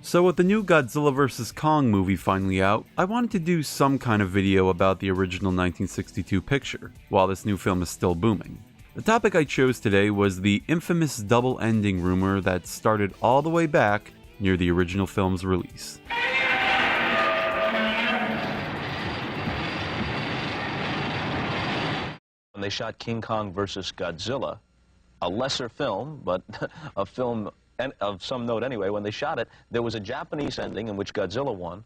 So with the new Godzilla vs. Kong movie finally out, I wanted to do some kind of video about the original 1962 picture, while this new film is still booming. The topic I chose today was the infamous double ending rumor that started all the way back near the original film's release. When they shot King Kong vs. Godzilla, a lesser film, but a film of some note anyway, when they shot it, there was a Japanese ending in which Godzilla won,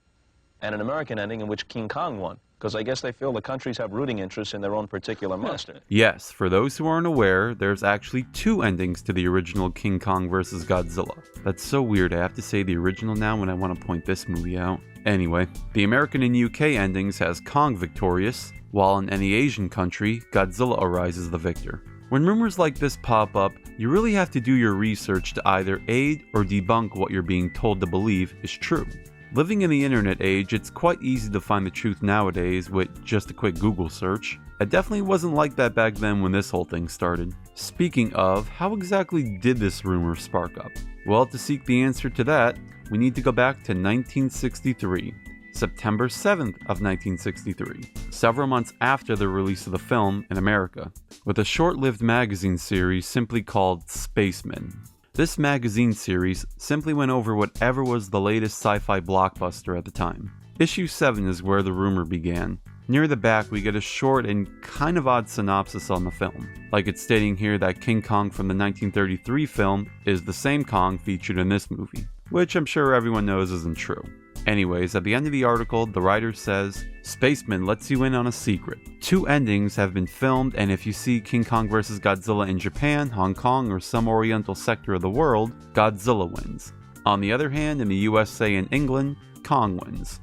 and an American ending in which King Kong won. Because I guess they feel the countries have rooting interests in their own particular monster. Yes, for those who aren't aware, there's actually two endings to the original King Kong vs. Godzilla. That's so weird, I have to say the original now when I want to point this movie out. Anyway, the American and UK endings has Kong victorious, while in any Asian country, Godzilla arises the victor. When rumors like this pop up, you really have to do your research to either aid or debunk what you're being told to believe is true. Living in the internet age, it's quite easy to find the truth nowadays with just a quick Google search. It definitely wasn't like that back then when this whole thing started. Speaking of, how exactly did this rumor spark up? Well, to seek the answer to that, we need to go back to 1963. September 7th of 1963, several months after the release of the film in America, with a short-lived magazine series simply called Spacemen. This magazine series simply went over whatever was the latest sci-fi blockbuster at the time. Issue 7 is where the rumor began. Near the back we get a short and kind of odd synopsis on the film, like it's stating here that King Kong from the 1933 film is the same Kong featured in this movie, which I'm sure everyone knows isn't true. Anyways, at the end of the article, the writer says, "Spaceman lets you in on a secret. 2 endings have been filmed, and if you see King Kong vs. Godzilla in Japan, Hong Kong, or some oriental sector of the world, Godzilla wins. On the other hand, in the USA and England, Kong wins."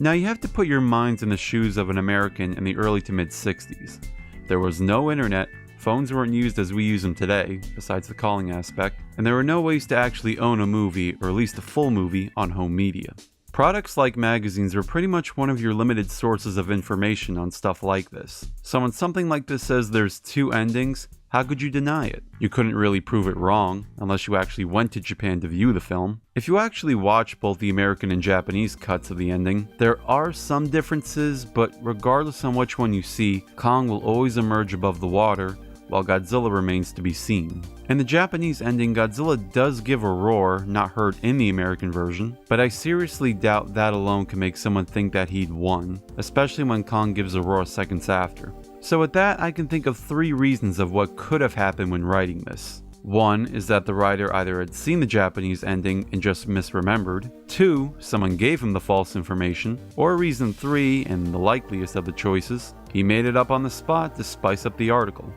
Now you have to put your minds in the shoes of an American in the early to mid-60s. There was no internet, phones weren't used as we use them today, besides the calling aspect, and there were no ways to actually own a movie, or at least a full movie, on home media. Products like magazines are pretty much one of your limited sources of information on stuff like this. So when something like this says there's 2 endings, how could you deny it? You couldn't really prove it wrong, unless you actually went to Japan to view the film. If you actually watch both the American and Japanese cuts of the ending, there are some differences, but regardless on which one you see, Kong will always emerge above the water, while Godzilla remains to be seen. In the Japanese ending, Godzilla does give a roar, not heard in the American version, but I seriously doubt that alone can make someone think that he'd won, especially when Kong gives a roar seconds after. So with that, I can think of 3 reasons of what could have happened when writing this. 1 is that the writer either had seen the Japanese ending and just misremembered. 2, someone gave him the false information. Or reason 3, and the likeliest of the choices, he made it up on the spot to spice up the article.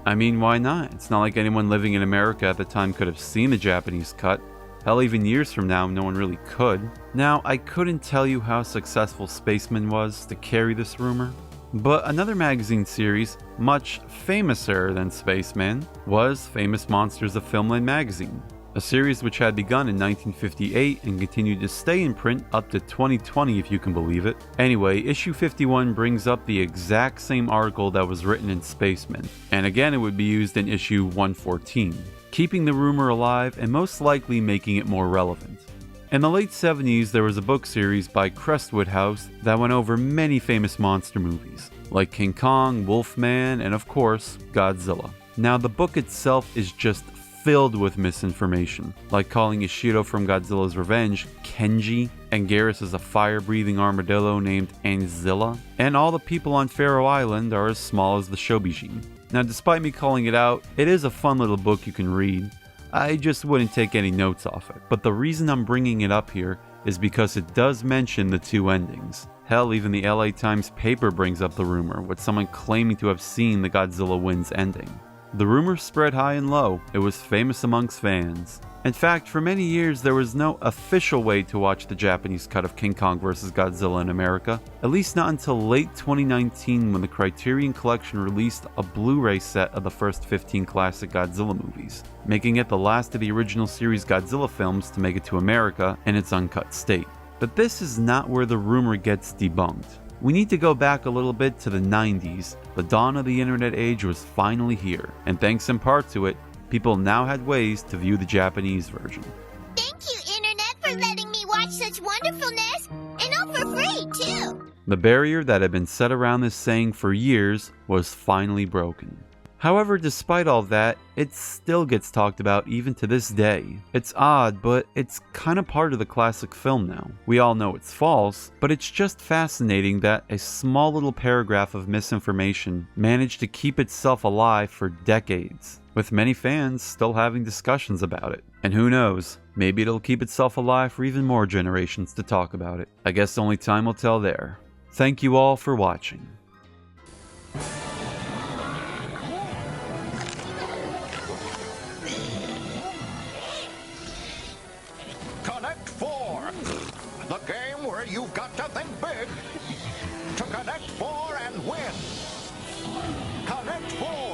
I mean, why not? It's not like anyone living in America at the time could have seen the Japanese cut. Hell, even years from now, no one really could. Now, I couldn't tell you how successful Spaceman was to carry this rumor, but another magazine series, much famouser than Spaceman, was Famous Monsters of Filmland magazine, a series which had begun in 1958 and continued to stay in print up to 2020 if you can believe it. Anyway, issue 51 brings up the exact same article that was written in Spaceman, and again it would be used in issue 114, keeping the rumor alive and most likely making it more relevant. In the late 70s, there was a book series by Crestwood House that went over many famous monster movies, like King Kong, Wolfman, and of course, Godzilla. Now the book itself is just filled with misinformation, like calling Ishido from Godzilla's Revenge Kenji, and Garrus is a fire-breathing armadillo named Anzilla, and all the people on Faroe Island are as small as the Shobijin. Now despite me calling it out, it is a fun little book you can read. I just wouldn't take any notes off it, but the reason I'm bringing it up here is because it does mention the 2 endings. Hell, even the LA Times paper brings up the rumor, with someone claiming to have seen the Godzilla Wins ending. The rumor spread high and low. It was famous amongst fans. In fact, for many years there was no official way to watch the Japanese cut of King Kong vs. Godzilla in America, at least not until late 2019 when the Criterion Collection released a Blu-ray set of the first 15 classic Godzilla movies, making it the last of the original series Godzilla films to make it to America in its uncut state. But this is not where the rumor gets debunked. We need to go back a little bit to the 90s. The dawn of the internet age was finally here, and thanks in part to it, people now had ways to view the Japanese version. Thank you, Internet, for letting me watch catch such wonderfulness, and all for free, too. The barrier that had been set around this saying for years was finally broken. However, despite all that, it still gets talked about even to this day. It's odd, but it's kind of part of the classic film now. We all know it's false, but it's just fascinating that a small little paragraph of misinformation managed to keep itself alive for decades, with many fans still having discussions about it. And who knows, maybe it'll keep itself alive for even more generations to talk about it. I guess only time will tell there. Thank you all for watching. Connect 4, the game where you've got to think big to connect 4 and win. Connect 4.